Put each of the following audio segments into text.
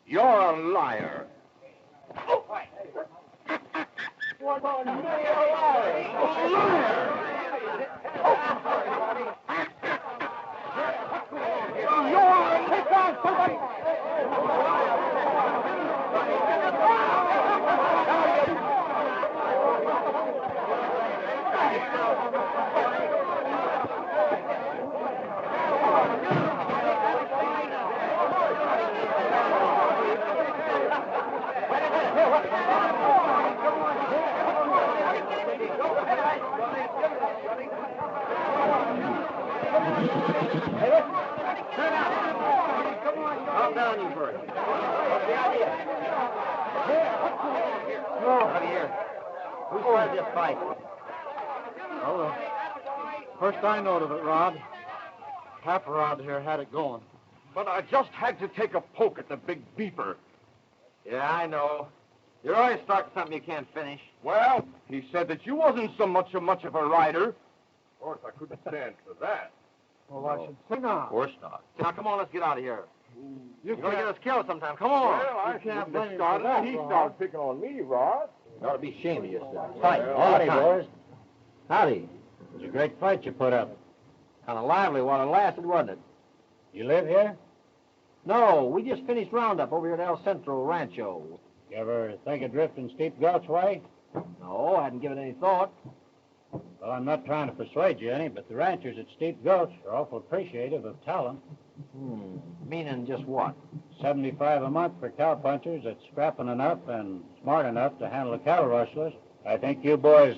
You're a liar. Oh. What on me, a liar? You're take on somebody. Calm down, you bird. What's the idea? Out of here. Who started this fight? Well, first I knowed of it, Rod. Rod here had it going. But I just had to take a poke at the big beeper. Yeah, I know. You're always starting something you can't finish. Well, he said that you wasn't so much of a rider. Of course, I couldn't stand for that. Well, I should say not. Of course not. Now, come on, let's get out of here. You're You're going to get us killed sometime. Come on. Well, I can't shouldn't blame have him started for that, it. He Rod. started picking on me, Rod. You ought to be ashamed of yourself. Fight. Well, all the Howdy, time. boys. Howdy. It was a great fight you put up. Kind of lively while it lasted, wasn't it? You live here? No, we just finished roundup over here at El Centro Rancho. You ever think of drifting Steep Gulch way? No, I hadn't given any thought. Well, I'm not trying to persuade you any, but the ranchers at Steep Gulch are awful appreciative of talent. Meaning just what? 75 a month for cowpunchers that's scrapping enough and smart enough to handle the cattle rustlers. I think you boys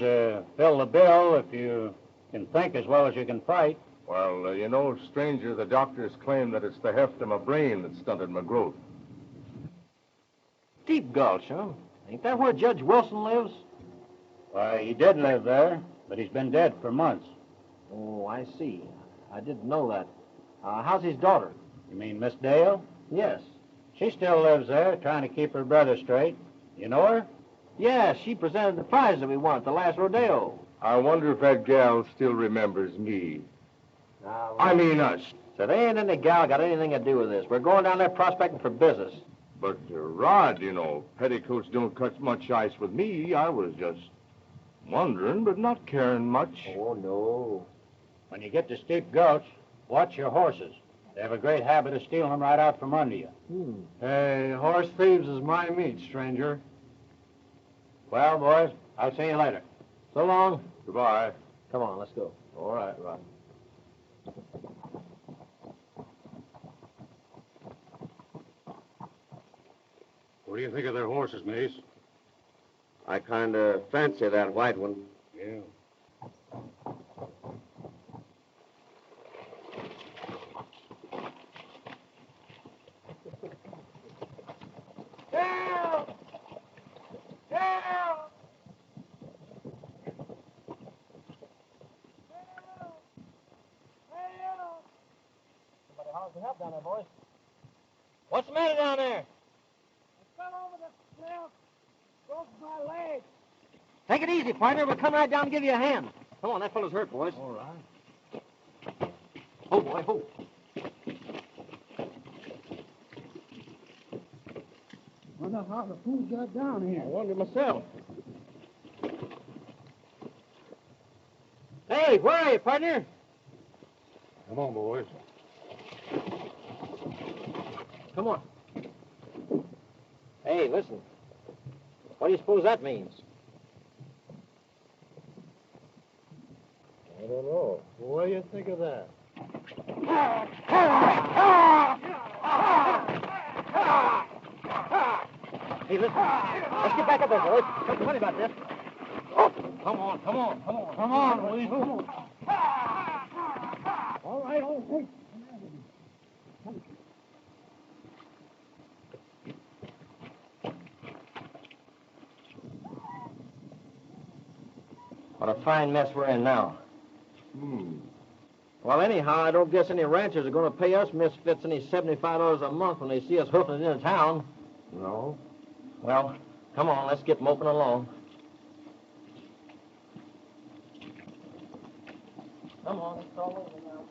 fill the bill if you can think as well as you can fight. Well, you know, stranger, the doctors claim that it's the heft of my brain that stunted my growth. Deep Gulch, huh? Ain't that where Judge Wilson lives? Why, he did live there, but he's been dead for months. Oh, I see. I didn't know that. How's his daughter? You mean Miss Dale? Yes. She still lives there, trying to keep her brother straight. You know her? Yeah, she presented the prize that we won at the last rodeo. I wonder if that gal still remembers me. I mean us. So they ain't any gal got anything to do with this. We're going down there prospecting for business. But, Rod, you know, petticoats don't cut much ice with me. I was just wondering, but not caring much. Oh, no. When you get to Steep Gulch, watch your horses. They have a great habit of stealing them right out from under you. Hey, horse thieves is my meat, stranger. Well, boys, I'll see you later. So long. Goodbye. Come on, let's go. All right, Rod. What do you think of their horses, Mace? I kind of fancy that white one. Yeah. Help! Help! Help! Somebody holler for help down there, boys. What's the matter down there? I fell over the cliff. Broke my leg. Take it easy, partner. We'll come right down and give you a hand. Come on, that fellow's hurt, boys. All right. Oh, boy, oh. Wonder how the fool got down here. I wonder myself. Hey, where are you, partner? Come on, boys. Come on. Hey, listen. What do you suppose that means? I don't know. What do you think of that? Hey, listen. Let's get back up there, boys. Something funny about this. Come on, come on, come on. Come on, Weasel. All right, all right. What a fine mess we're in now. Well, anyhow, I don't guess any ranchers are going to pay us misfits any $75 a month when they see us hoofing it into town. No. Well, come on, let's get moping along. Come on, it's all over now.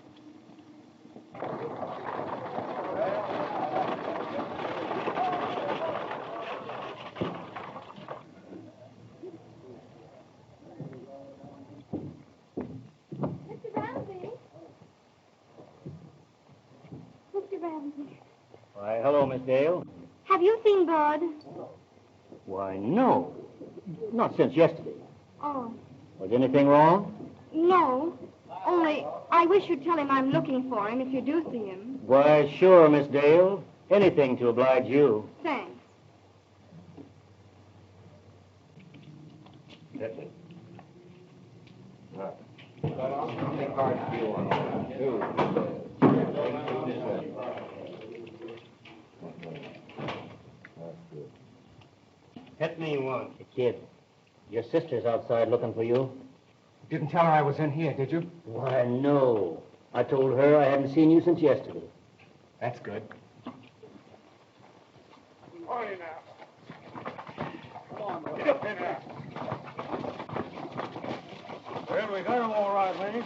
Mr. Ramsey. Why, hello, Miss Dale. Have you seen Bud? Why, no. Not since yesterday. Oh, Was anything wrong? no. Only, I wish you'd tell him I'm looking for him if you do see him. Why, sure, Miss Dale. Anything to oblige you. Thanks. That's it. How many cards do you want? Two. Hit me one. Kid, your sister's outside looking for you. Didn't tell her I was in here, did you? Why, no. I told her I hadn't seen you since yesterday. That's good. Morning now. Come on, boy. Get up in there. Well, we got him all right, Lenny.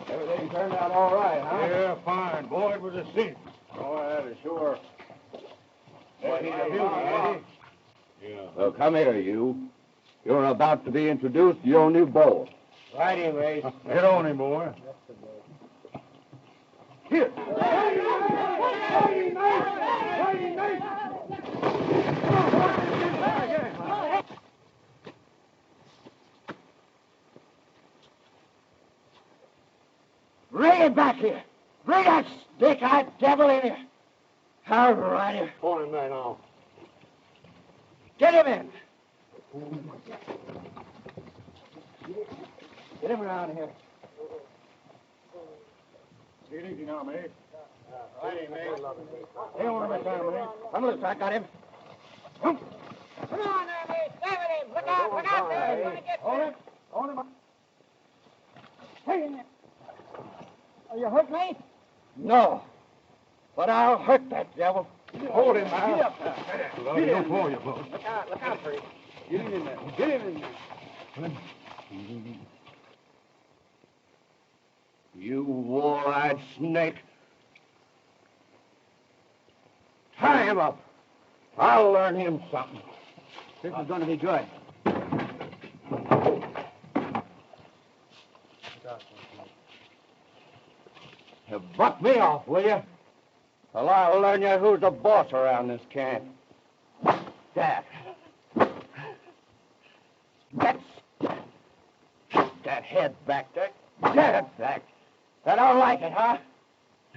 Everything turned out all right, huh? Yeah, fine. Boy, it was a cinch. Oh, that is sure. Boy, he's a beauty, ain't he? Yeah. Well, come here, you. You're about to be introduced to your new beau. Righty, Ray. Get on him, boy. Here. Bring him back here. Bring that stick-eyed devil in here. All right. Hold him there now. Get him in. Get him around here. Take it easy now, mate. Righty, mate. Hey, on my time, mate. Come loose, I got him. Come on there, mate. Stay with him. Look out there. He's gonna get Hold him. Hold him. Hey, in there. Are you hurt, mate? No. But I'll hurt that devil. Hold him now. Get up there. Well, he'll pull you, boss. Look out for him. Get him in there. Get him in there. You war-eyed snake. Tie him up. I'll learn him something. This is going to be good. You buck me off, will you? Well, I'll learn you who's the boss around this camp. That. That's... That head back there. Get it back. I don't like it, huh?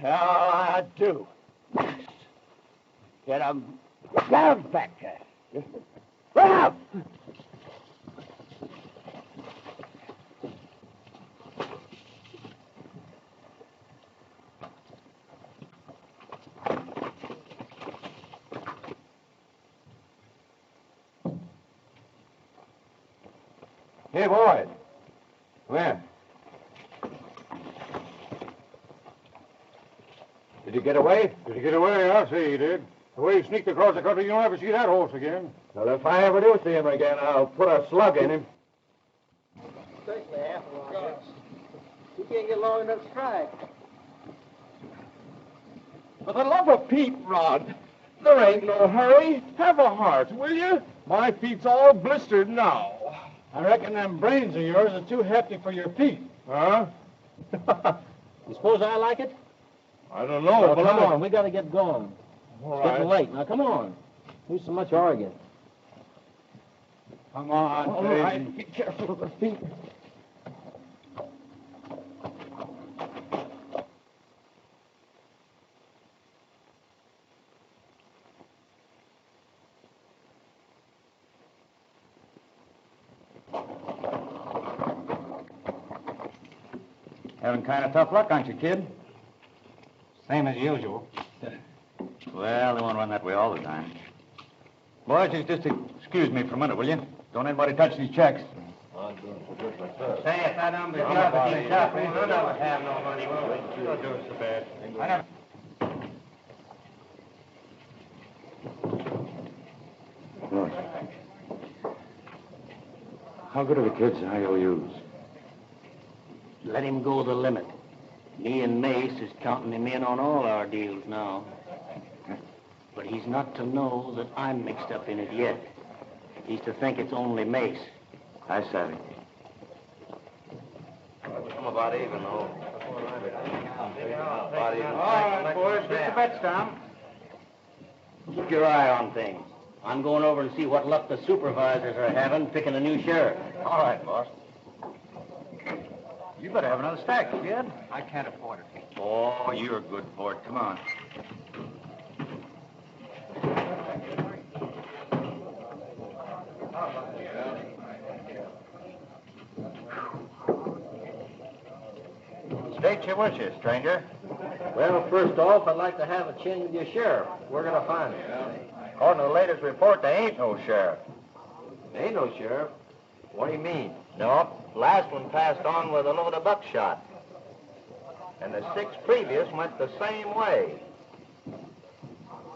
All I do. Get him back there. Run out! Hey, boys. Where? Did he get away? Did he get away? I'll say he did. The way he sneaked across the country, you'll never see that horse again. Well, if I ever do see him again, I'll put a slug in him. Especially after all this. He can't get long enough to strike. For the love of Pete, Rod, there ain't no hurry. Have a heart, will you? My feet's all blistered now. I reckon them brains of yours are too hefty for your feet. Huh? You suppose I like it? I don't know. Well, come on. We got to get going. All It's getting right. late. Now, come on. Who's so much arguing? Come on, All Tracy. right. Be careful of the feet. Having kind of tough luck, aren't you, kid? Same as usual. Well, they won't run that way all the time. Boys, just excuse me for a minute, will you? Don't anybody touch these checks. Say, if that number's got to be tough, we none of us have no money, will we? Don't do it so bad. I never... How good are the kids' IOUs? Let him go the limit. Me and Mace is counting him in on all our deals now. But he's not to know that I'm mixed up in it yet. He's to think it's only Mace. I savvy. I'm about even, though. All right, boys, get the bets down. Keep your eye on things. I'm going over and see what luck the supervisors are having picking a new sheriff. All right, boss. You better have another stack, kid. I can't afford it. Oh, you're good for it. Come on. State your wishes, stranger. Well, first off, I'd like to have a chin with your sheriff. We're going to find him. According to the latest report, there ain't no sheriff. Ain't no sheriff. What do you mean? No, last one passed on with a load of buckshot. And the 6 previous went the same way.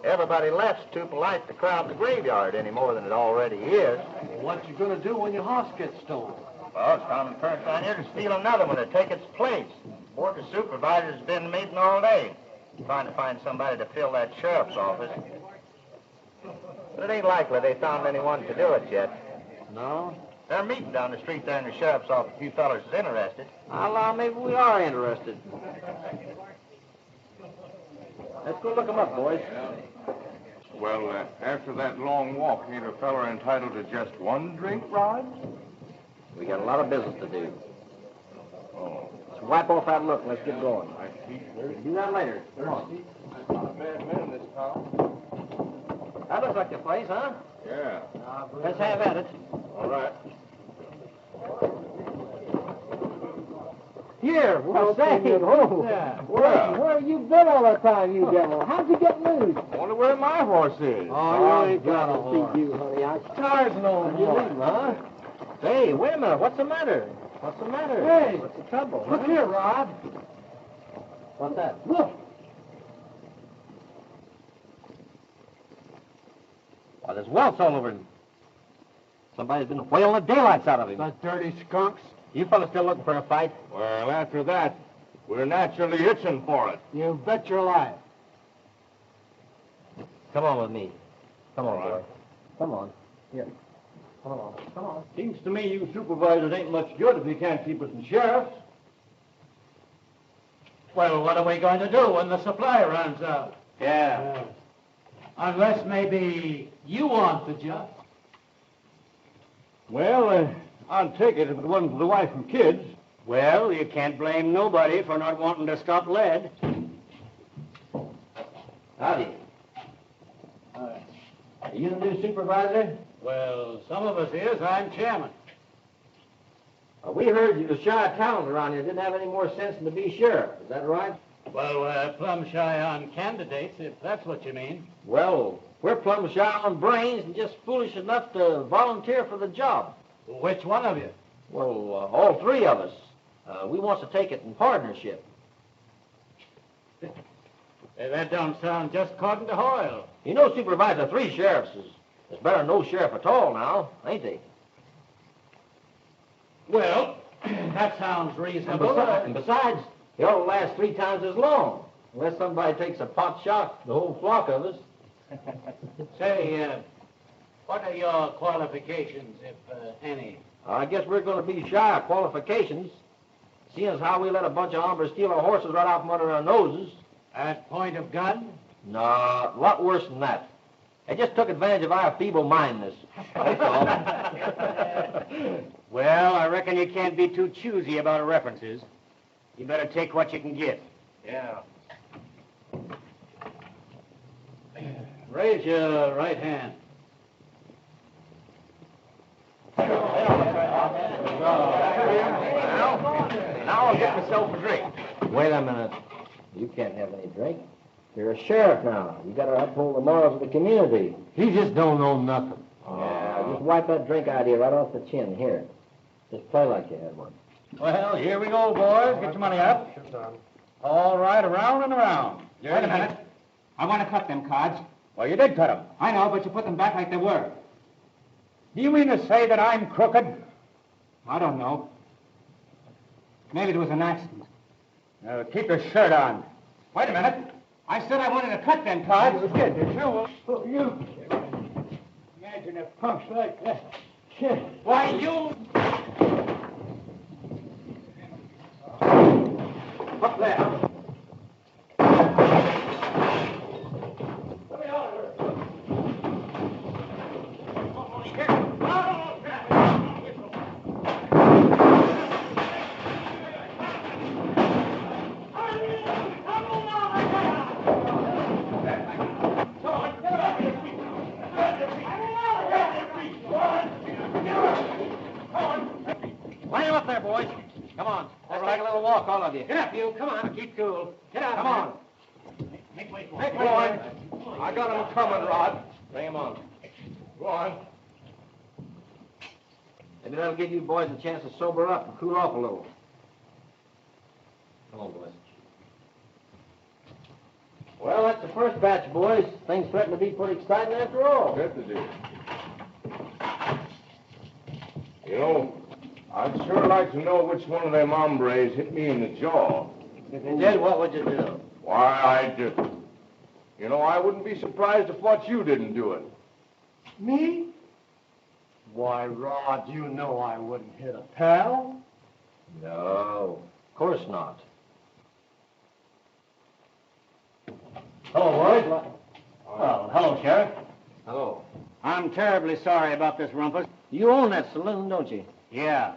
Everybody left's too polite to crowd the graveyard any more than it already is. What you gonna do when your horse gets stolen? Well, it's common occurrence down here to steal another one to take its place. Board of Supervisors has been meeting all day, trying to find somebody to fill that sheriff's office. But it ain't likely they found anyone to do it yet. No? They're meeting down the street there in the sheriff's office. A few fellas is interested. I'll allow maybe we are interested. Let's go look him up, boys. Well, after that long walk, ain't a feller entitled to just one drink, Rod? We got a lot of business to do. Let's wipe off that look and let's get going. Do that later. Come on. Bad men in this town. That looks like the place, huh? Yeah. Let's have at it. All right. Here, what's that? Yeah. Where you been all the time, you devil? How'd you get loose? Wonder where my horse is. Oh, you ain't got a horse. You, honey. I'm tired no You more. leaving, huh? Hey, wait a minute. What's the matter? What's the matter? Hey, What's the trouble? Look huh? here, Rod. What's that? Look. Why, there's welts all over him. Somebody's been whaling the daylights out of him. The dirty skunks. You fellas still looking for a fight? Well, after that, we're naturally itching for it. You bet your life. Come on with me. Come on, All right. boy. Come on. Here. Come along. Come on. Seems to me you supervisors ain't much good if you can't keep us in sheriffs. Well, what are we going to do when the supply runs out? Yeah. Unless maybe you want the job. Well, I'd take it if it wasn't for the wife and kids. Well, you can't blame nobody for not wanting to stop lead. Howdy. Are you the new supervisor? Well, some of us is. I'm chairman. We heard you was shy of talent around here. Didn't have any more sense than to be sheriff. Is that right? Well, we're plumb shy on candidates, if that's what you mean. Well, we're plumb shy on brains and just foolish enough to volunteer for the job. Which one of you? Well, all 3 of us. We wants to take it in partnership. That don't sound just according to Hoyle. You know, Supervisor, 3 sheriffs is better than no sheriff at all now, ain't they? Well, that sounds And, reasonable. besides, they ought to last 3 times as long. Unless somebody takes a pot shot, the whole flock of us. Say, what are your qualifications, if any? I guess we're going to be shy of qualifications, seeing as how we let a bunch of hombres steal our horses right out from under our noses. At point of gun? No, a lot worse than that. They just took advantage of our feeble-mindedness. That's all. Well, I reckon you can't be too choosy about references. You better take what you can get. Yeah. Raise your right hand. Now I'll get myself a drink. Wait a minute. You can't have any drink. You're a sheriff now. You got to uphold the morals of the community. He just don't know nothing. Yeah, just wipe that drink idea right off the chin. Here. Just play like you had one. Well, here we go, boys. Get your money up. All right, around and around. Wait a minute. I want to cut them cards. Well, you did cut them. I know, but you put them back like they were. Do you mean to say that I'm crooked? I don't know. Maybe it was an accident. Now, keep your shirt on. Wait a minute. I said I wanted to cut them cards. You imagine if punks like that. Why, you... Up there. Line up there, boys. Come on. Let's take a little walk, all of you. Get up, you. Come on. Keep cool. Get out. Come on. Make way. Make way. I got him coming, Rod. Bring him on. Go on. Maybe that'll give you boys a chance to sober up and cool off a little. Come on, boys. Well, that's the first batch, boys. Things threaten to be pretty exciting after all. Bet they do. You know, I'd sure like to know which one of them hombres hit me in the jaw. If you did, what would you do? Why, I just... You know, I wouldn't be surprised if what you didn't do it. Me? Why, Rod, you know I wouldn't hit a pal. No, of course not. Hello, boys. Well, hello, Sheriff. Hello. I'm terribly sorry about this rumpus. You own that saloon, don't you? Yeah,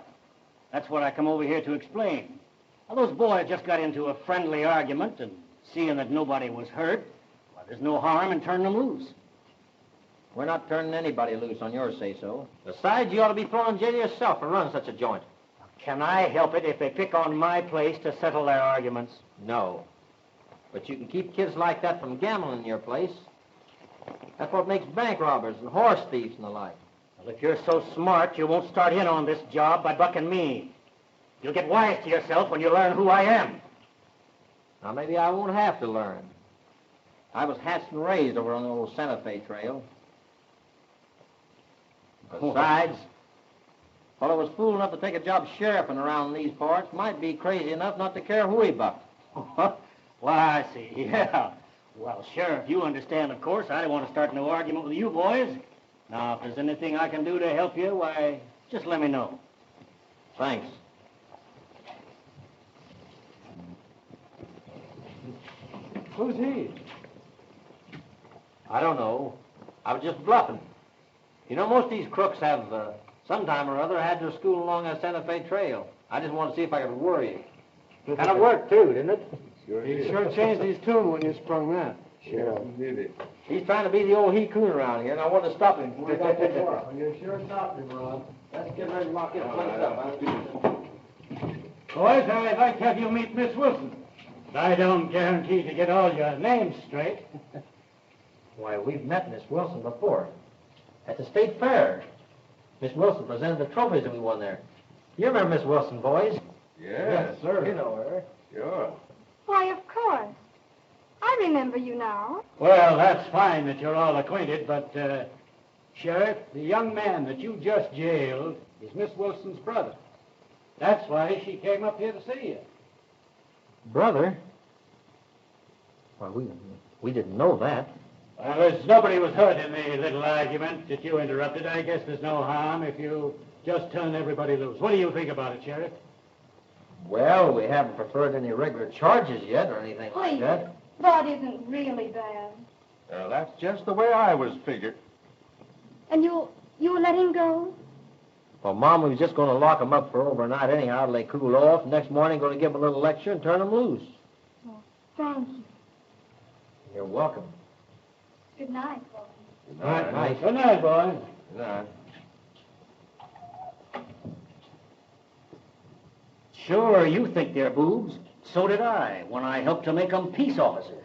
that's what I come over here to explain. Now, those boys just got into a friendly argument, and seeing that nobody was hurt, well, there's no harm in turning them loose. We're not turning anybody loose on your say-so. Besides, you ought to be thrown in jail yourself for running such a joint. Can I help it if they pick on my place to settle their arguments? No. But you can keep kids like that from gambling in your place. That's what makes bank robbers and horse thieves and the like. Well, if you're so smart, you won't start in on this job by bucking me. You'll get wise to yourself when you learn who I am. Now, maybe I won't have to learn. I was hatched and raised over on the old Santa Fe trail. Besides, a fellow was fool enough to take a job sheriffing around these parts might be crazy enough not to care who he bucked. Why, I see, yeah. Well, Sheriff, you understand, of course. I don't want to start no argument with you boys. Now, if there's anything I can do to help you, why, just let me know. Thanks. Who's he? I don't know. I was just bluffing. You know, most of these crooks have, sometime or other, had their school along that Santa Fe trail. I just wanted to see if I could worry you. Kind of worked, too, didn't it? Sure He did. sure changed his tune when you sprung that. Sure did it. He's trying to be the old he-coon around here, and I wanted to stop him before he got too far. You sure stopped him, Rod. Let's get ready to lock this place up. Boys, I'd like to have you meet Miss Wilson. I don't guarantee to get all your names straight. Why, we've met Miss Wilson before. At the state fair. Miss Wilson presented the trophies that we won there. You remember Miss Wilson, boys? Yes, sir. You know her. Sure. Why, of course. I remember you now. Well, that's fine that you're all acquainted, but, Sheriff, the young man that you just jailed is Miss Wilson's brother. That's why she came up here to see you. Brother? Well, we didn't know that. Well, as nobody was hurt in the little argument that you interrupted, I guess there's no harm if you just turn everybody loose. What do you think about it, Sheriff? Well, we haven't preferred any regular charges yet or anything like Please, that. Rod isn't really bad. That's just the way I was figured. And you'll let him go? Well, Mom, we was just going to lock him up for overnight anyhow till they cool off. Next morning, going to give him a little lecture and turn him loose. Oh, thank you. You're welcome. Good night. All right, nice. Good night, boys. Good night. Sure, you think they're boobs. So did I, when I helped to make them peace officers.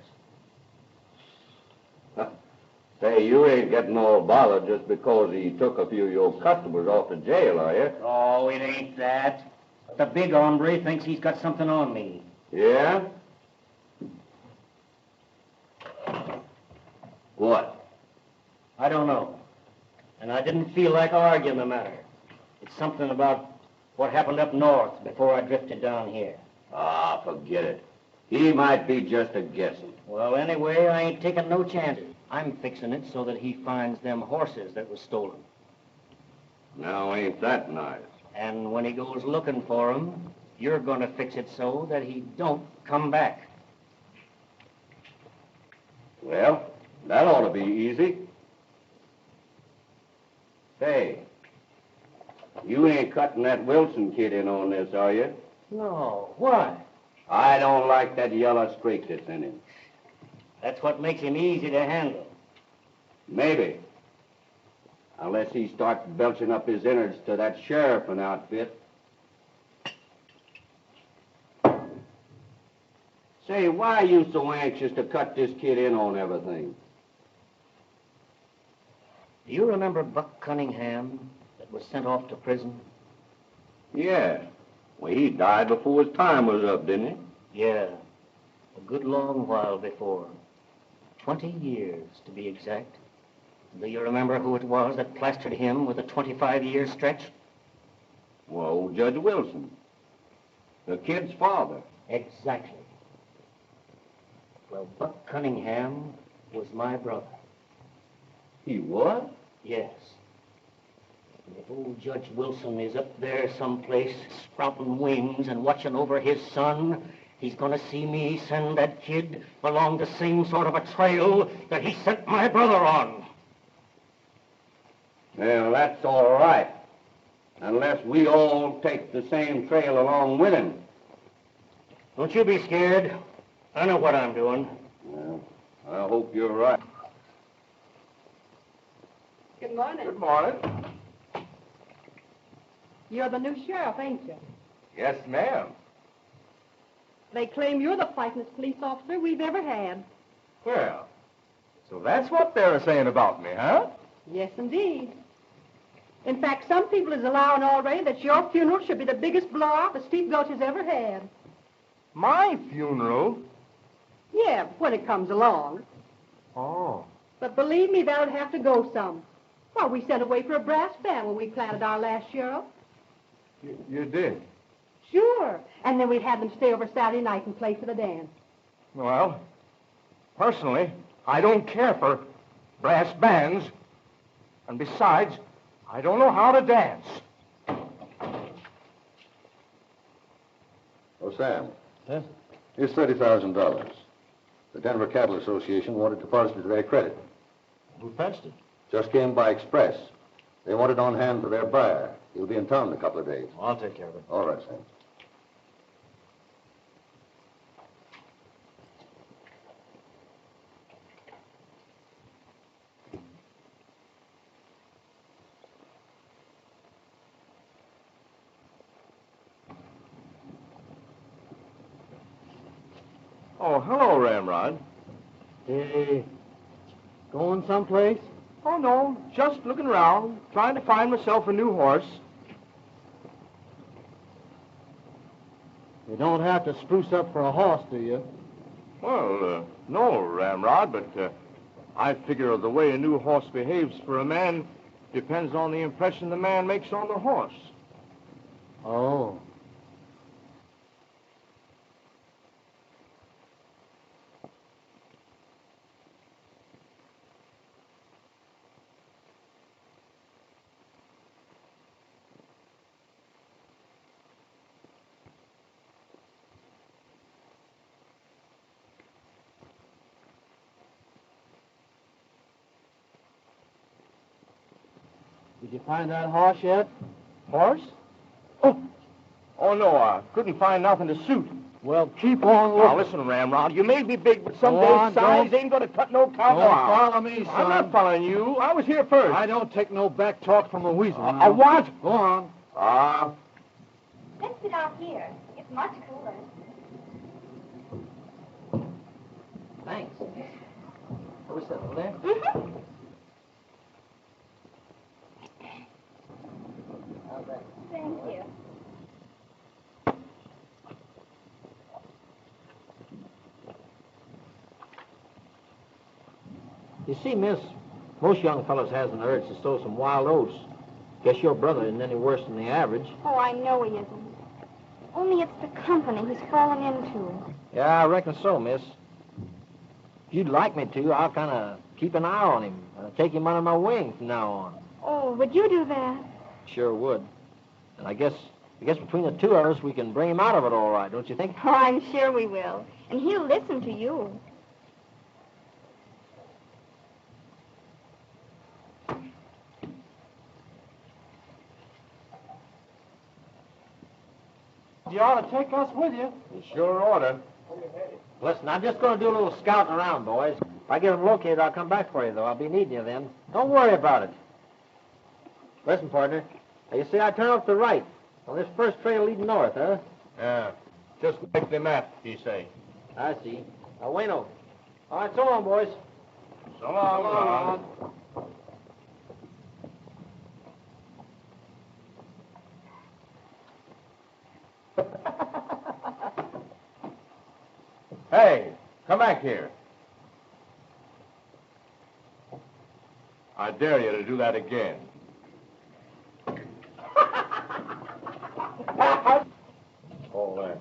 Say, you ain't getting all bothered just because he took a few of your customers off to jail, are you? Oh, it ain't that. The big hombre thinks he's got something on me. Yeah? What? I don't know. And I didn't feel like arguing the matter. It's something about what happened up north before I drifted down here. Ah, forget it. He might be just a guessing. Well, anyway, I ain't taking no chances. I'm fixing it so that he finds them horses that was stolen. Now, ain't that nice? And when he goes looking for 'em, You're going to fix it so that he don't come back. Well, that ought to be easy. Say, you ain't cutting that Wilson kid in on this, are you? No, why? I don't like that yellow streak that's in him. That's what makes him easy to handle. Maybe. Unless he starts belching up his innards to that sheriff and outfit. Say, why are you so anxious to cut this kid in on everything? Do you remember Buck Cunningham that was sent off to prison? Yeah. Well, he died before his time was up, didn't he? Yeah, a good long while before. 20 years, to be exact. Do you remember who it was that plastered him with a 25-year stretch? Well, old Judge Wilson. The kid's father. Exactly. Well, Buck Cunningham was my brother. He was? Yes. And if old Judge Wilson is up there someplace sprouting wings and watching over his son, he's going to see me send that kid along the same sort of a trail that he sent my brother on. Well, that's all right. Unless we all take the same trail along with him. Don't you be scared. I know what I'm doing. Well, I hope you're right. Good morning. Good morning. You're the new sheriff, ain't you? Yes, ma'am. They claim you're the fightingest police officer we've ever had. Well, so that's what they're saying about me, huh? Yes, indeed. In fact, some people is allowing already that your funeral should be the biggest blowout the Steep Gulch has ever had. My funeral? Yeah, when it comes along. Oh. But believe me, that'll have to go some. Well, we sent away for a brass band when we planted our last sheriff. You did? Sure. And then we'd have them stay over Saturday night and play for the dance. Well, personally, I don't care for brass bands. And besides, I don't know how to dance. Oh, Sam. Yes? Here's $30,000. The Denver Cattle Association wanted to deposit it to their credit. Who fetched it? Just came by express. They want it on hand for their buyer. He'll be in town in a couple of days. I'll take care of it. All right, Sam. Oh, hello, Ramrod. Hey, going someplace? Oh, no, just looking around, trying to find myself a new horse. You don't have to spruce up for a horse, do you? Well, no, Ramrod, but I figure the way a new horse behaves for a man depends on the impression the man makes on the horse. Oh. Did you find that horse yet? Horse? Oh, no, I couldn't find nothing to suit. Well, keep on looking. Now, listen, Ramrod, you may be big, but some Go days on, size don't- ain't going to cut no cowboy. Don't follow me, son. I'm not following you. I was here first. I don't take no back talk from a weasel. A now. what? Go on. Let's sit out here. It's much cooler. Thanks. Who's that over there? Mm-hmm. Thank you. You see, miss, most young fellas has an urge to sow some wild oats. Guess your brother isn't any worse than the average. Oh, I know he isn't. Only it's the company he's fallen into. Yeah, I reckon so, miss. If you'd like me to, I'll kind of keep an eye on him. Take him under my wing from now on. Oh, would you do that? Sure would. And I guess I guess between the two of us, we can bring him out of it all right, don't you think? Oh, I'm sure we will. And he'll listen to you. You ought to take us with you. You sure oughta. Listen, I'm just going to do a little scouting around, boys. If I get him located, I'll come back for you, though. I'll be needing you then. Don't worry about it. Listen, partner. Now, you see, I turn off to the right on this first trail leading north, huh? Yeah. Just like the map, you say. I see. Now, Wayno. All right, so long, boys. So long, Rod. Hey, come back here. I dare you to do that again. Oh,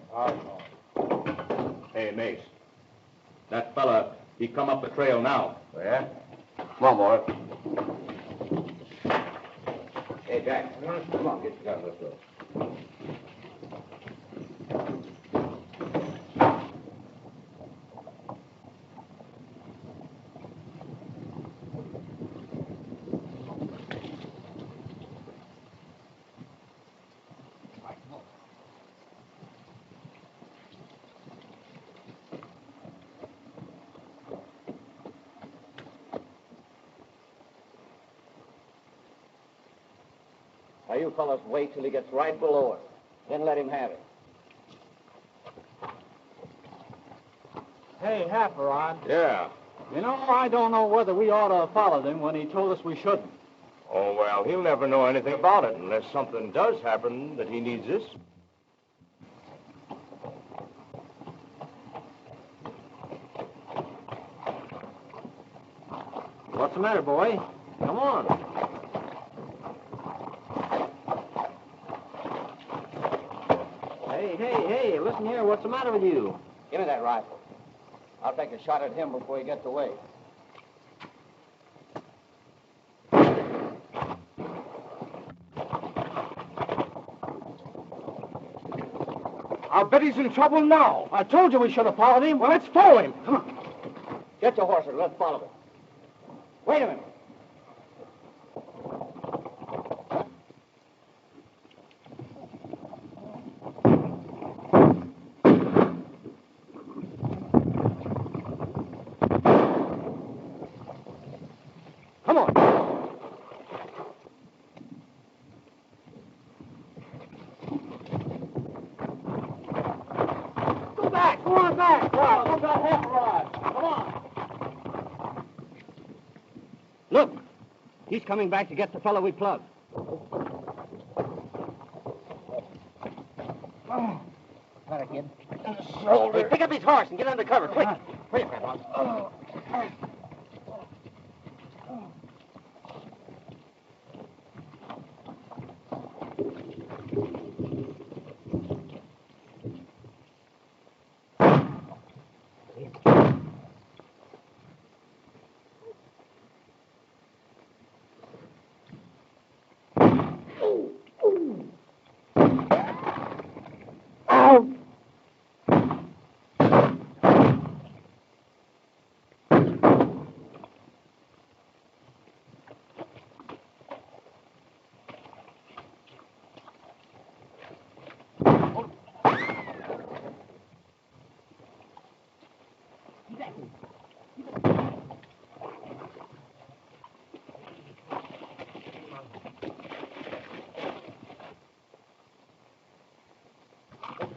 hey, Mace. That fella, he come up the trail now. Oh, yeah? Come on, boy. Hey, Jack. Come on, get your gun. Let's go. Now, you fellas wait till he gets right below us. Then let him have it. Hey, Half-Rod. Yeah. You know, I don't know whether we ought to follow them when he told us we shouldn't. Oh, well, he'll never know anything about it unless something does happen that he needs this. What's the matter, boy? Come on. Hey, listen here. What's the matter with you? Give me that rifle. I'll take a shot at him before he gets away. I'll bet he's in trouble now. I told you we should have followed him. Well, let's follow him. Come on. Get your horses. Let's follow him. Wait a minute. Come on. Go back. Go on back. Go back Half-Rod. Come on. Look. He's coming back to get the fellow we plugged. Got it, kid. Hey, pick up his horse and get under cover, quick. Hurry up, Grandpa.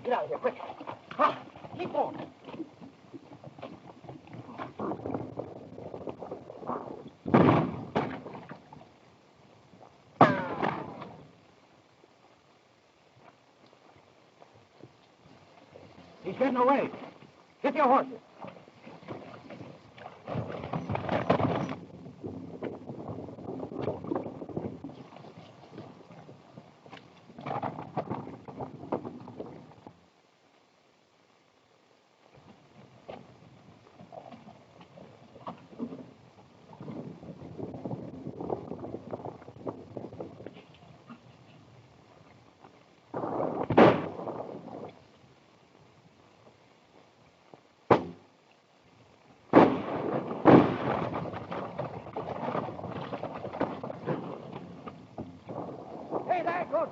Get out of here, quick. Ha! Keep going. He's getting away. Get your horses.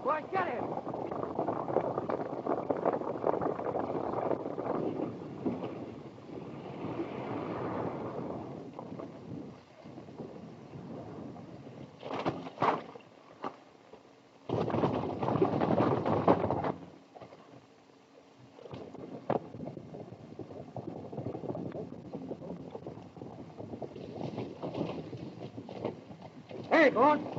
Boy, get him. Hey, go on.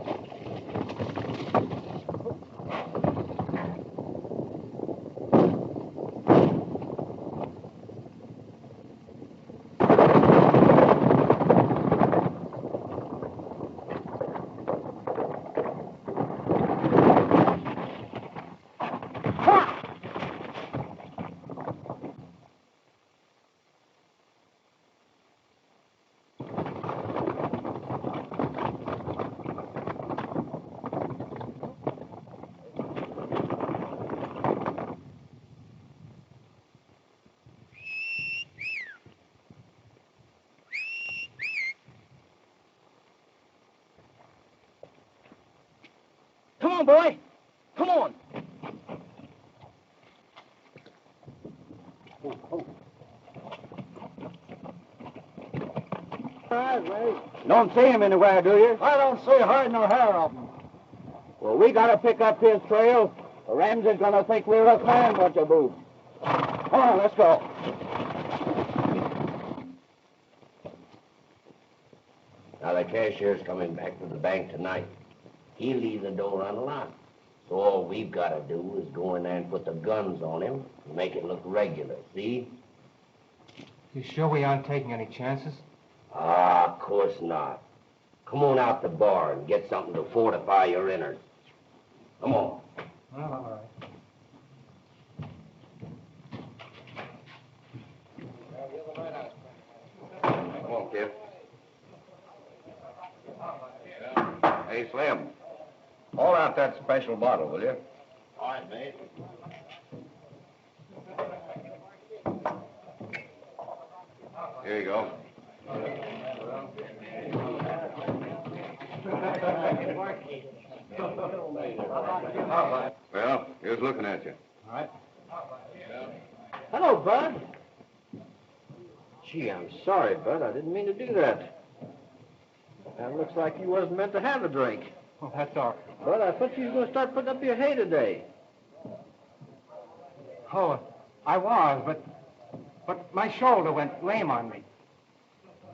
Come on, boy. Come on. All right, Ray. Don't see him anywhere, do you? I don't see hide nor hair of him. Well, we gotta pick up his trail. The Ramsey's gonna think we're a clan bunch of boobs. Come on, let's go. Now, the cashier's coming back to the bank tonight. He'll leave the door unlocked. So all we've got to do is go in there and put the guns on him and make it look regular, see? You sure we aren't taking any chances? Ah, of course not. Come on out the bar and get something to fortify your innards. Come on. Well, all right. Come on, kid. Hey, Slim. Haul out that special bottle, will you? All right, mate. Here you go. Well, here's looking at you. All right. Hello, Bud. Gee, I'm sorry, Bud. I didn't mean to do that. That looks like you wasn't meant to have a drink. Oh, that's all right. Bud, I thought you was going to start putting up your hay today. Oh, I was, but my shoulder went lame on me.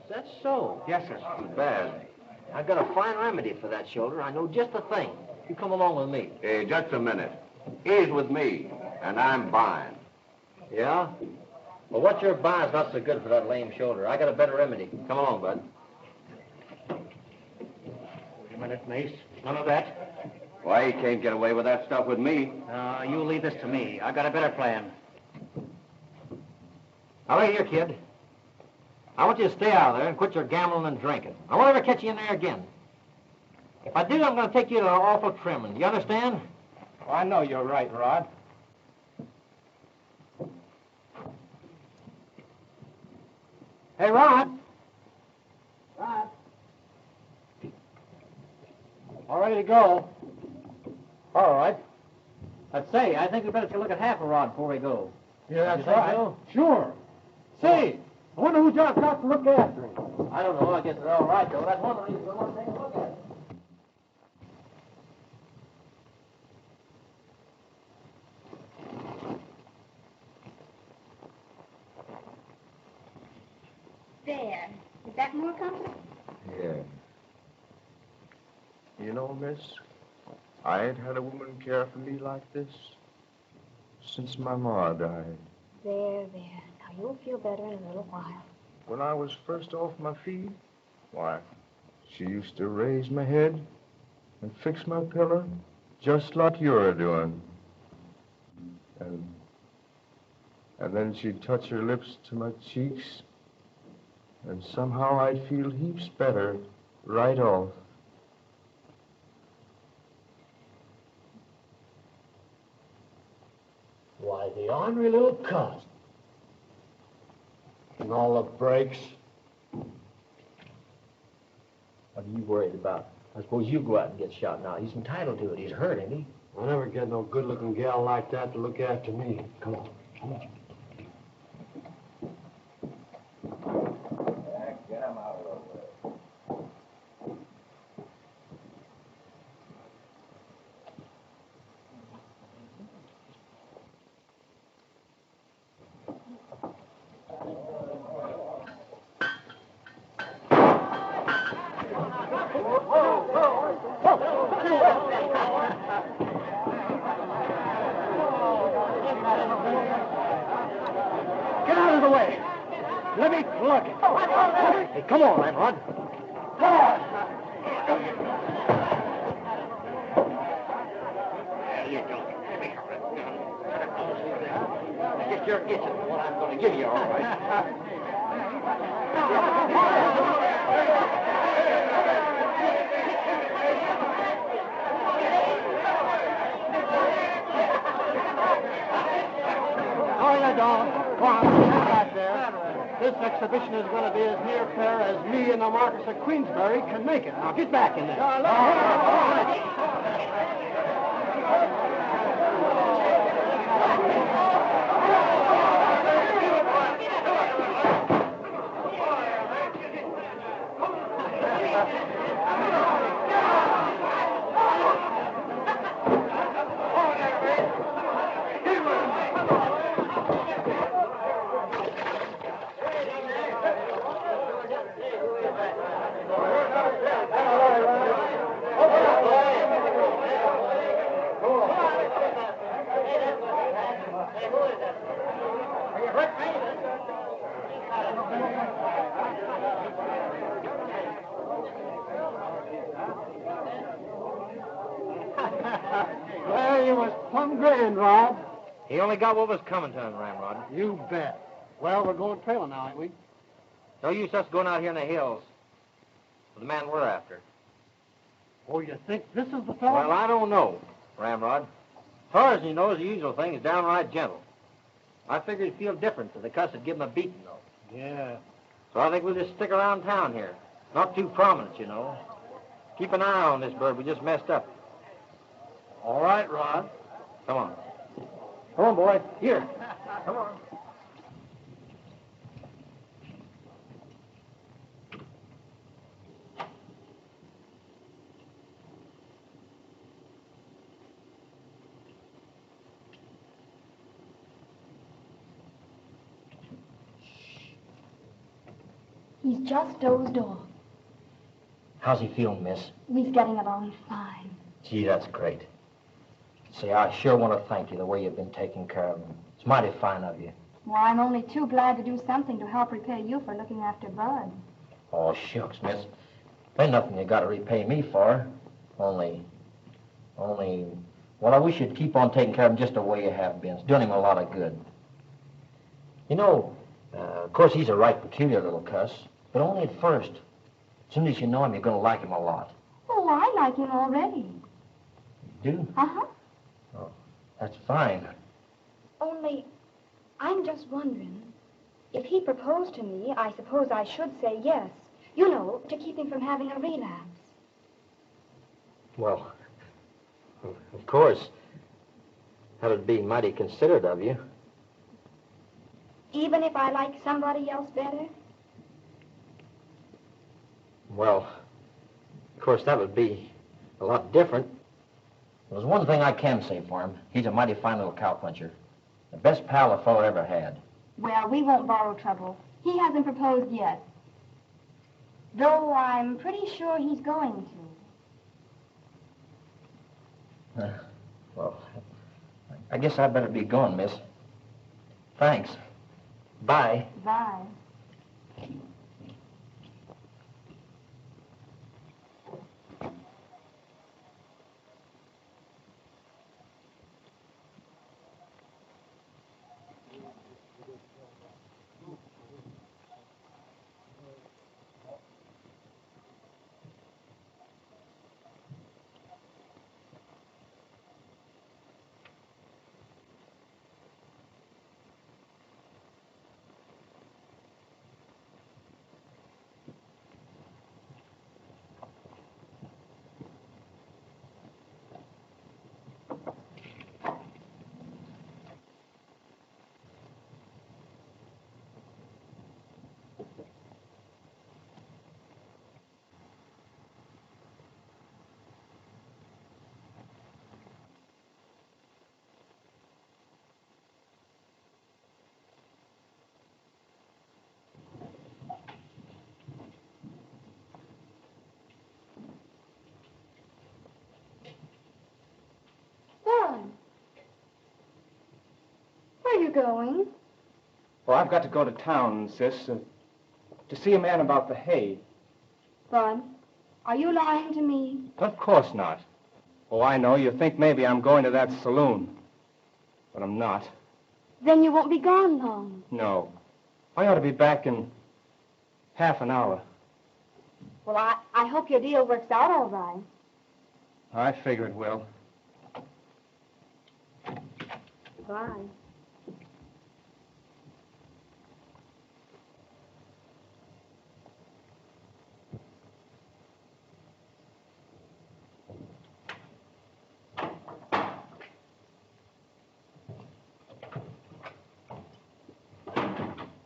Is that so? Yes, sir. Too bad. I've got a fine remedy for that shoulder. I know just the thing. You come along with me. Hey, just a minute. He's with me, and I'm buying. Yeah? Well, what you're buying is not so good for that lame shoulder. I got a better remedy. Come along, Bud. Wait a minute, Mace. None of that. Why, he can't get away with that stuff with me. You leave this to me. I got a better plan. Now, look here, kid. I want you to stay out of there and quit your gambling and drinking. I won't ever catch you in there again. If I do, I'm going to take you to an awful trimming. You understand? Oh, I know you're right, Rod. Hey, Rod. Rod. All ready to go. All right. Let's say, I think we better take a look at half a rod before we go. Yeah, You that's think right. so? Sure. Say, I wonder who just got to look after him. I don't know. I guess they're all right, though. That's one of the reasons I want to take a look at it. There. Is that more comfortable? Yeah. You know, miss, I ain't had a woman care for me like this since my ma died. There, there. Now, you'll feel better in a little while. When I was first off my feet, why, she used to raise my head and fix my pillow just like you're doing. And then she'd touch her lips to my cheeks, and somehow I'd feel heaps better right off. Why, the ornery little cuss. And all the breaks. What are you worried about? I suppose you go out and get shot now. He's entitled to it. He's hurt, ain't he? I'll never get no good-looking gal like that to look after me. Come on, come on. Get him out of the way. Get out of the way. Let me plug it. Hey, come on, Maynard. There you go. I guess you're itching for what I'm going to give you, all right. Oh, you don't. Go on, stand back there. This exhibition is going to be as near fair as me and the Marquis of Queensberry can make it. Now, get back in there. Well, you was plumb grand, Rod. He only got what was coming to him, Ramrod. You bet. Well, we're going trailing now, ain't we? No use us going out here in the hills with the man we're after. Oh, you think this is the fellow? Well, I don't know, Ramrod. As far as he knows, the usual thing is downright gentle. I figured he'd feel different if the cuss would give him a beating, though. Yeah. So I think we'll just stick around town here. Not too prominent, you know. Keep an eye on this bird. We just messed up. All right, Rod. Come on. Come on, boy. Here. Come on. He's just dozed off. How's he feeling, miss? He's getting along fine. Gee, that's great. Say, I sure want to thank you the way you've been taking care of him. It's mighty fine of you. Well, I'm only too glad to do something to help repay you for looking after Bud. Oh, shucks, miss. Ain't nothing you got to repay me for. Only, well, I wish you'd keep on taking care of him just the way you have been. It's doing him a lot of good. You know, of course, he's a right peculiar little cuss, but only at first. As soon as you know him, you're going to like him a lot. Oh, I like him already. Do? Uh-huh. Oh, that's fine. Only, I'm just wondering, if he proposed to me, I suppose I should say yes. You know, to keep him from having a relapse. Well, of course, that'd be mighty considerate of you. Even if I like somebody else better? Well, of course, that would be a lot different. There's one thing I can say for him. He's a mighty fine little cowpuncher. The best pal a fellow ever had. Well, we won't borrow trouble. He hasn't proposed yet. Though I'm pretty sure he's going to. Well, I guess I better be going, miss. Thanks. Bye. Bye. going? Well, I've got to go to town, sis, to see a man about the hay. Bud, are you lying to me? Of course not. Oh, I know. You think maybe I'm going to that saloon. But I'm not. Then you won't be gone long. No. I ought to be back in half an hour. Well, I hope your deal works out all right. I figure it will. Bye.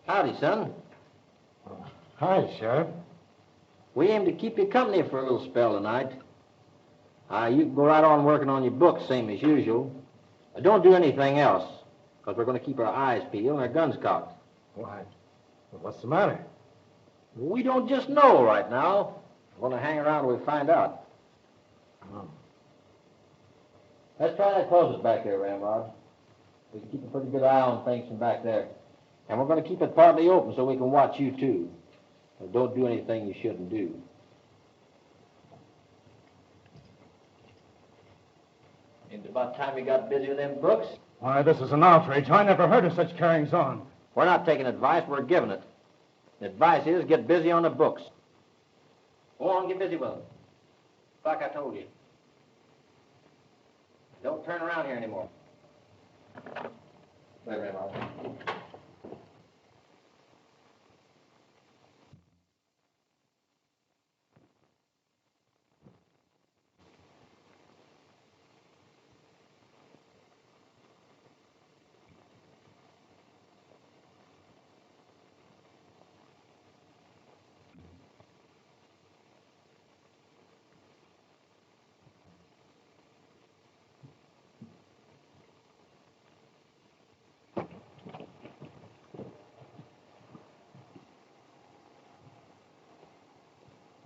Howdy, son. Hi, Sheriff. We aim to keep you company for a little spell tonight. You can go right on working on your books, same as usual. Don't do anything else, because we're going to keep our eyes peeled and our guns cocked. Why, what's the matter? We don't just know right now. We're going to hang around till we find out. Oh. Let's try that closet back there, Ramrod. We can keep a pretty good eye on things from back there. And we're going to keep it partly open so we can watch you, too. And don't do anything you shouldn't do. It's about time you got busy with them books. Why, this is an outrage. I never heard of such carryings on. We're not taking advice, we're giving it. The advice is get busy on the books. Go on, get busy with them. Like I told you. Don't turn around here anymore. Wait, Ramrod.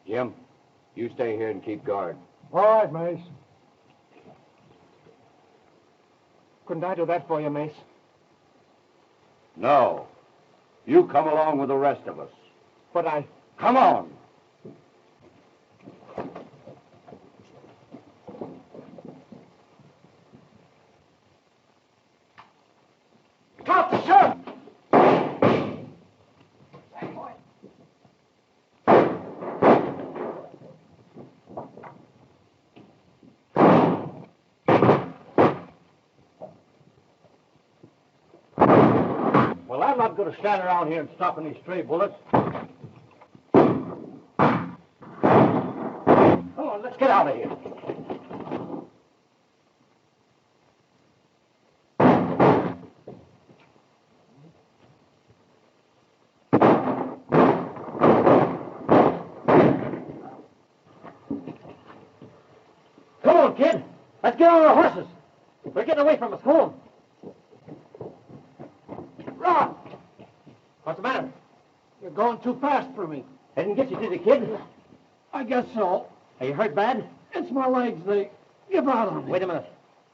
Jim, you stay here and keep guard. All right, Mace. Couldn't I do that for you, Mace? No. You come along with the rest of us. But I... Come on. Stop the sheriff! Well, I'm not going to stand around here and stopping these stray bullets. Come on, let's get out of here. Come on, kid. Let's get on our horses. We're getting away from us. Come on. Rod! What's the matter? You're going too fast for me. I didn't get you, did it, kid? I guess so. Are you hurt bad? It's my legs. They give out on me. Wait a minute.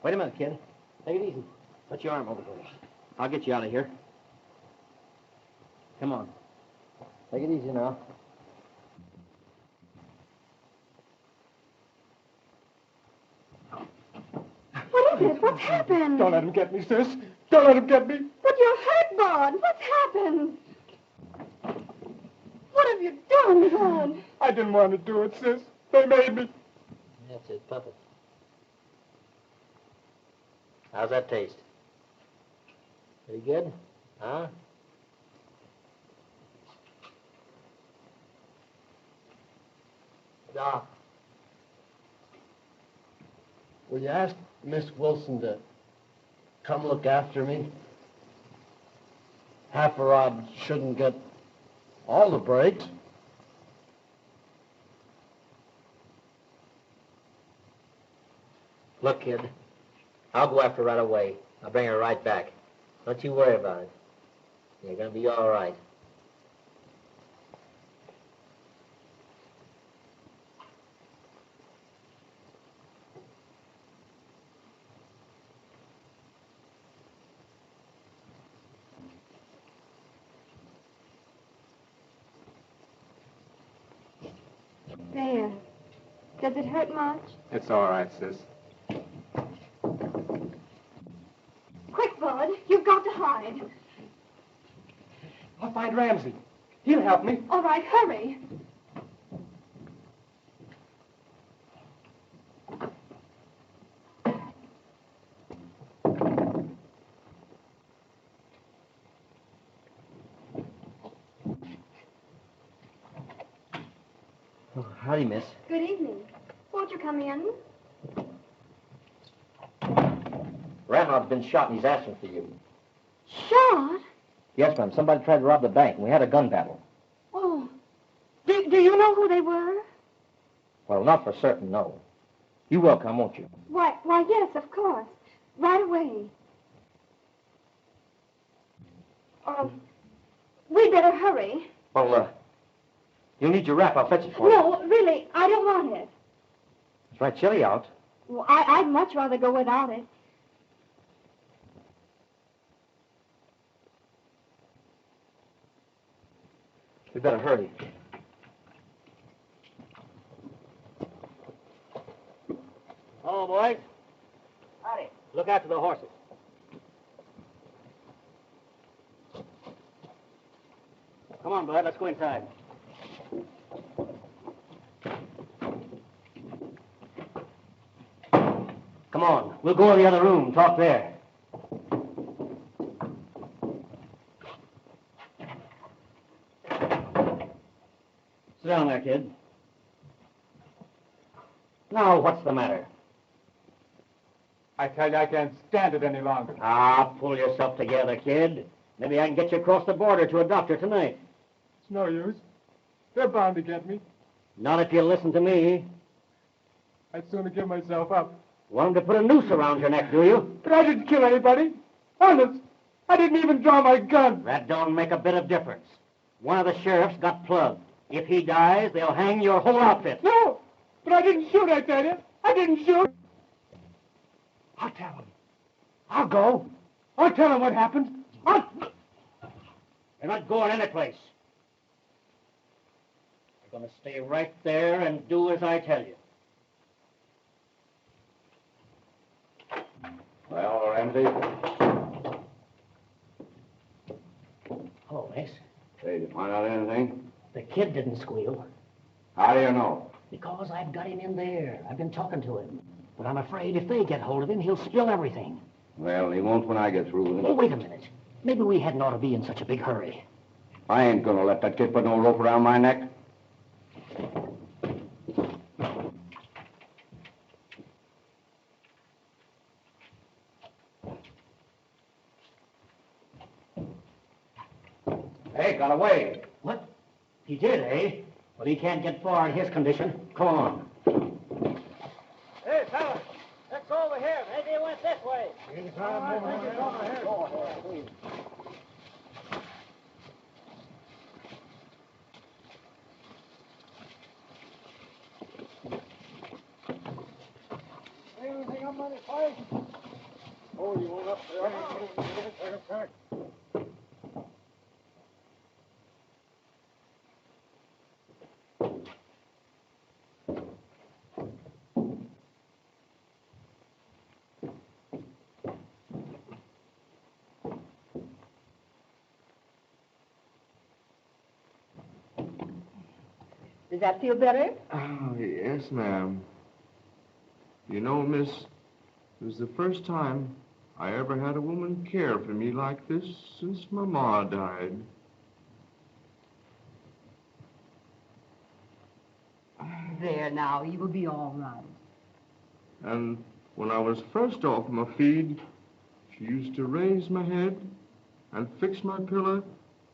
Wait a minute, kid. Take it easy. Put your arm over there. I'll get you out of here. Come on. Take it easy now. What is it? What's happened? Don't let him get me, sis. Don't let him get me. But you're hurt, Bud. What's happened? What have you done, Bud? I didn't want to do it, sis. They made me. That's it, puppet. How's that taste? Pretty good? Huh? Doc, will you ask Miss Wilson to come look after me? Half-a-rod shouldn't get all the breaks. Look, kid, I'll go after her right away. I'll bring her right back. Don't you worry about it. You're going to be all right. Does it hurt much? It's all right, sis. Quick, Bud. You've got to hide. I'll find Ramsey. He'll help me. All right, hurry. Oh, howdy, miss. Good evening. Won't you come in? Ramrod's been shot and he's asking for you. Shot? Yes, ma'am. Somebody tried to rob the bank and we had a gun battle. Oh. Do you know who they were? Well, not for certain, no. You will come, won't you? Why, yes, of course. Right away. We'd better hurry. Well, you'll need your wrap. I'll fetch it for you. No, really, I don't want it. It's right chilly out. Well, I'd much rather go without it. We better hurry. Oh, boys. Howdy. Look after the horses. Come on, Bud. Let's go inside. Come on. We'll go in the other room. Talk there. Sit down there, kid. Now, what's the matter? I tell you, I can't stand it any longer. Ah, pull yourself together, kid. Maybe I can get you across the border to a doctor tonight. It's no use. They're bound to get me. Not if you listen to me. I'd sooner give myself up. Want 'em to put a noose around your neck, do you? But I didn't kill anybody. Honest. I didn't even draw my gun. That don't make a bit of difference. One of the sheriffs got plugged. If he dies, they'll hang your whole outfit. No, but I didn't shoot, I tell you. I didn't shoot. I'll tell him. I'll go. I'll tell him what happened. You're not going any place. You're going to stay right there and do as I tell you. Well, Ramsey? Hello, Mace. Hey, did you find out anything? The kid didn't squeal. How do you know? Because I've got him in there. I've been talking to him. But I'm afraid if they get hold of him, he'll spill everything. Well, he won't when I get through with him. Oh, wait a minute. Maybe we hadn't ought to be in such a big hurry. I ain't gonna let that kid put no rope around my neck. Hey, got away. What? He did, eh? Well, he can't get far in his condition. Come on. Hey, fellas. Let's go over here. Maybe it went this way. Anything up on his pipe? Oh, you won't up there. Does that feel better? Oh, yes, ma'am. You know, miss, it was the first time I ever had a woman care for me like this since my ma died. There now, you will be all right. And when I was first off my feed, she used to raise my head and fix my pillow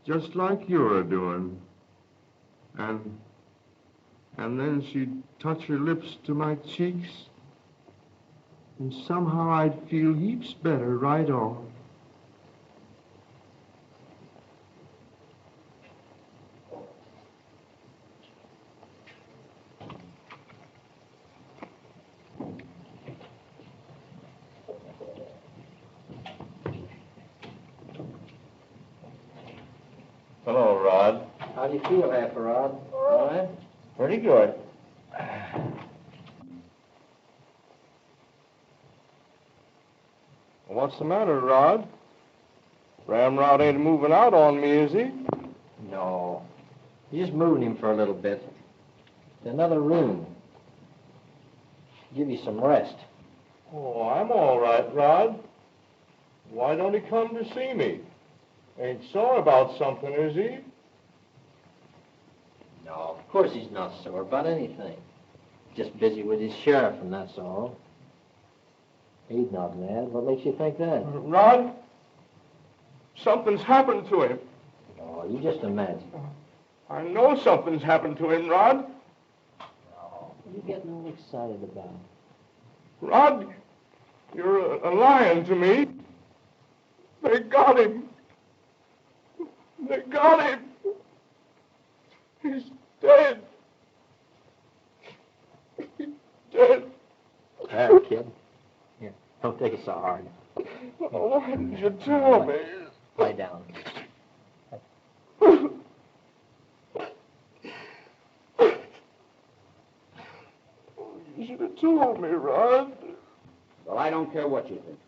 just like you're doing. And then she'd touch her lips to my cheeks, and somehow I'd feel heaps better right off. Hello, Rod. How do you feel, Rod? All right. Pretty good. What's the matter, Rod? Ramrod ain't moving out on me, is he? No. You're just moving him for a little bit. To another room. Give you some rest. Oh, I'm all right, Rod. Why don't he come to see me? Ain't sore about something, is he? No, of course he's not sore about anything. Just busy with his sheriff, and that's all. He's not mad. What makes you think that? Rod, something's happened to him. Oh, you just imagine. I know something's happened to him, Rod. No, you getting all excited about it. Rod, you're lying to me. They got him. They got him. He's dead. He's dead. There, kid. Here, don't take it so hard. Oh, why didn't you tell me? Lie down. You should have told me, Rod. Well, I don't care what you think.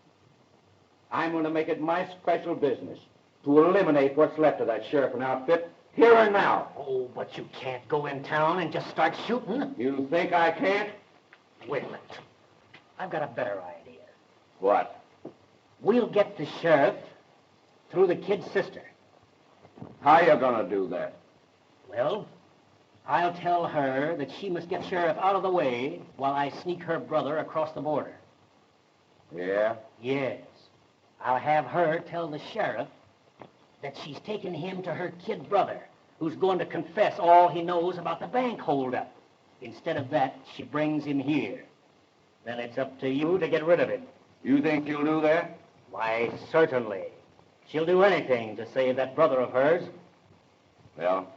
I'm going to make it my special business to eliminate what's left of that sheriff and outfit here and now. Oh, but you can't go in town and just start shooting. You think I can't? Wait a minute. I've got a better idea. What? We'll get the sheriff through the kid's sister. How you going to do that? Well, I'll tell her that she must get sheriff out of the way while I sneak her brother across the border. Yeah? Yes. I'll have her tell the sheriff that she's taken him to her kid brother, who's going to confess all he knows about the bank holdup. Instead of that, she brings him here. Then it's up to you to get rid of him. You think you'll do that? Why, certainly. She'll do anything to save that brother of hers. Well,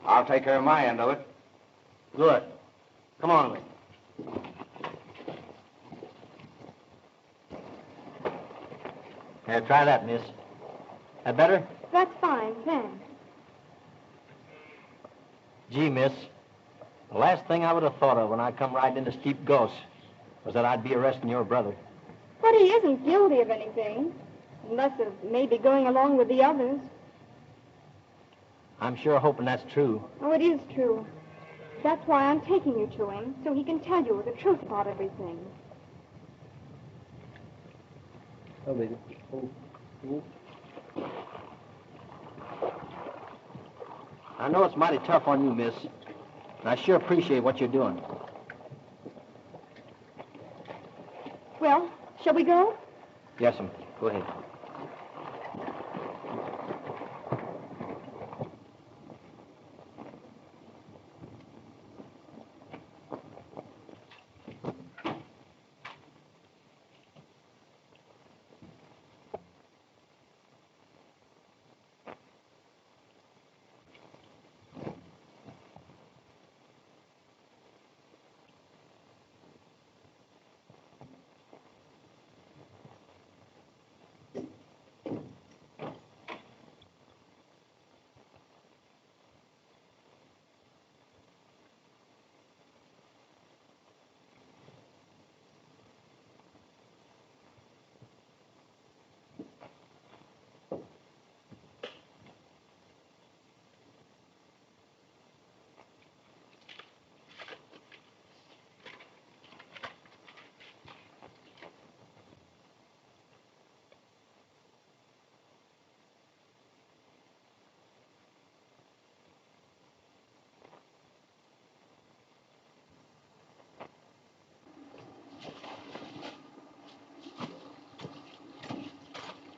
I'll take care of my end of it. Good. Come on, Lynn. Here, try that, miss. That better? That's fine, thanks. Gee, miss, the last thing I would have thought of when I come riding into Steep Gulch was that I'd be arresting your brother. But he isn't guilty of anything, unless of maybe going along with the others. I'm sure hoping that's true. Oh, it is true. That's why I'm taking you to him, so he can tell you the truth about everything. Oh, baby. Oh. I know it's mighty tough on you, miss, and I sure appreciate what you're doing. Well, shall we go? Yes, ma'am. Go ahead.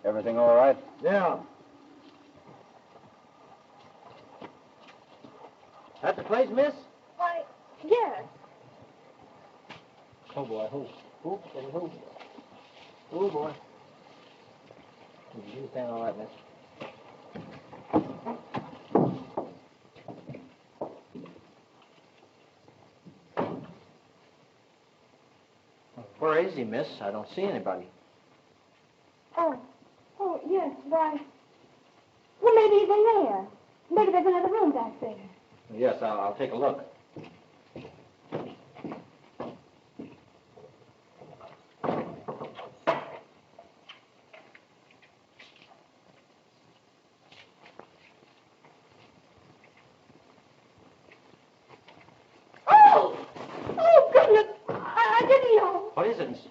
Everything all right? Yeah. That the place, miss? Why, yes. Oh, boy. Oh, oh, boy. You stand all right, miss. Where is he, miss? I don't see anybody. Oh, yes, why? Well, maybe he's in there. Maybe there's another room back there. Yes, I'll take a look.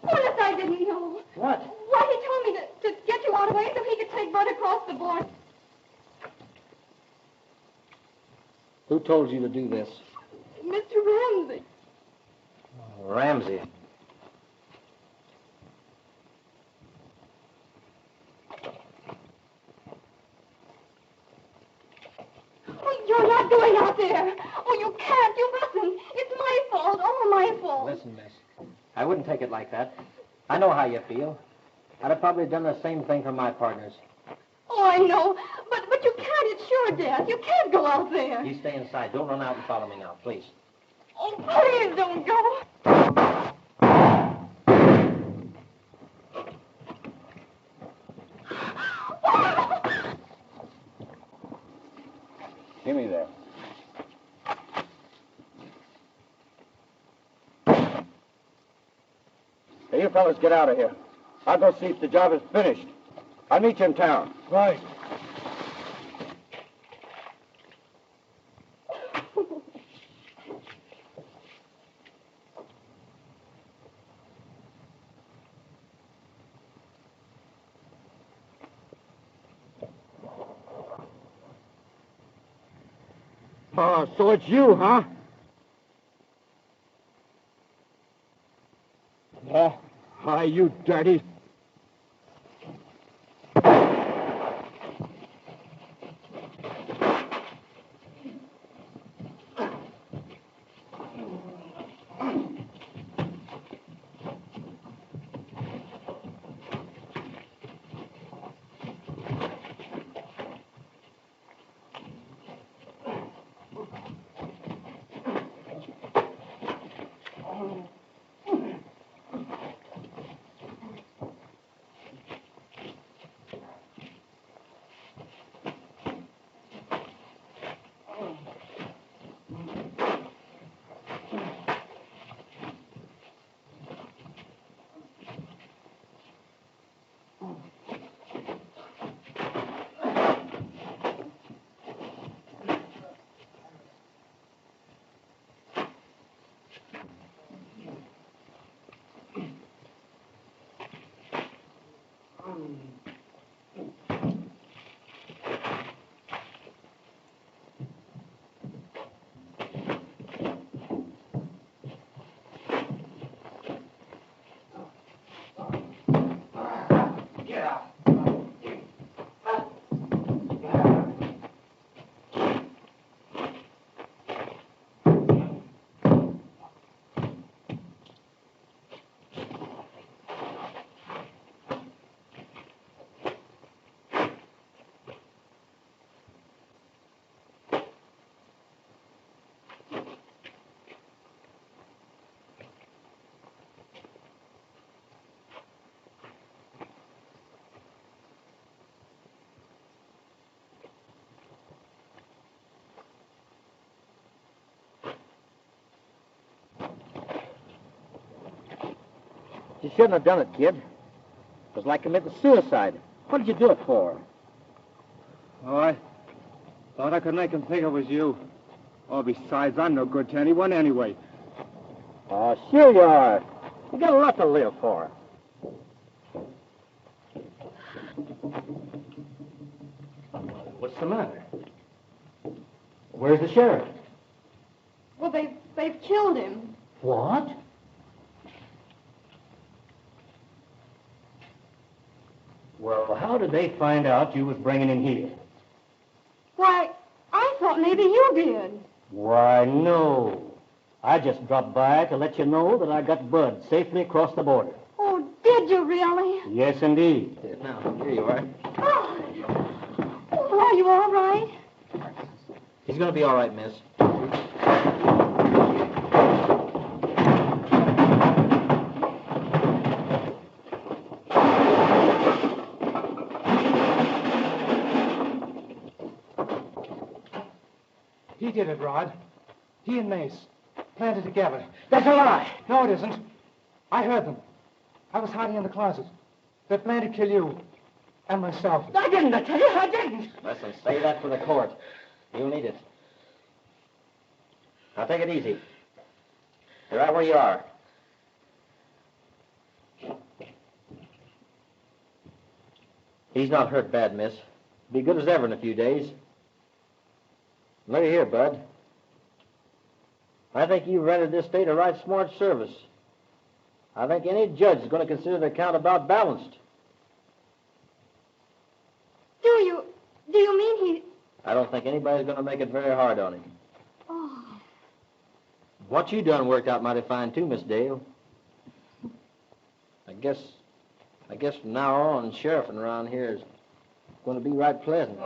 Honest, I didn't know. What? Why, he told me to get you out of the way so he could take Bud across the board. Who told you to do this? Mr. Ramsey. Ramsey. Oh, you're not going out there. Oh, you can't. You mustn't. It's my fault. All my fault. Listen, miss. I wouldn't take it like that. I know how you feel. I'd have probably done the same thing for my partners. Oh, I know. But you can't. It's sure death. You can't go out there. You stay inside. Don't run out and follow me now, please. Oh, please don't go. Give me that. Hey, you fellas get out of here. I'll go see if the job is finished. I'll meet you in town. Right. Oh, so it's you, huh? Yeah. Hi, you dirty. You shouldn't have done it, kid. It was like committing suicide. What did you do it for? Oh, I thought I could make him think it was you. Oh, besides, I'm no good to anyone anyway. Oh, sure you are. You got a lot to live for. What's the matter? Where's the sheriff? Well, they've killed him. What? Well, how did they find out you was bringing him here? Why, I thought maybe you did. Why, no. I just dropped by to let you know that I got Bud safely across the border. Oh, did you really? Yes, indeed. Now, here you are. Oh, are you all right? He's going to be all right, miss. He did it, Rod. He and Mace. Planted together. That's a lie. No, it isn't. I heard them. I was hiding in the closet. They planned to kill you. And myself. I didn't, I tell you, I didn't. Listen, say that for the court. You'll need it. Now, take it easy. You're right where you are. He's not hurt bad, miss. Be good as ever in a few days. Look here, Bud. I think you rendered this state a right smart service. I think any judge is going to consider the account about balanced. Do you mean he... I don't think anybody's going to make it very hard on him. Oh. What you done worked out mighty fine, too, Miss Dale. I guess from now on, sheriffing around here is going to be right pleasant.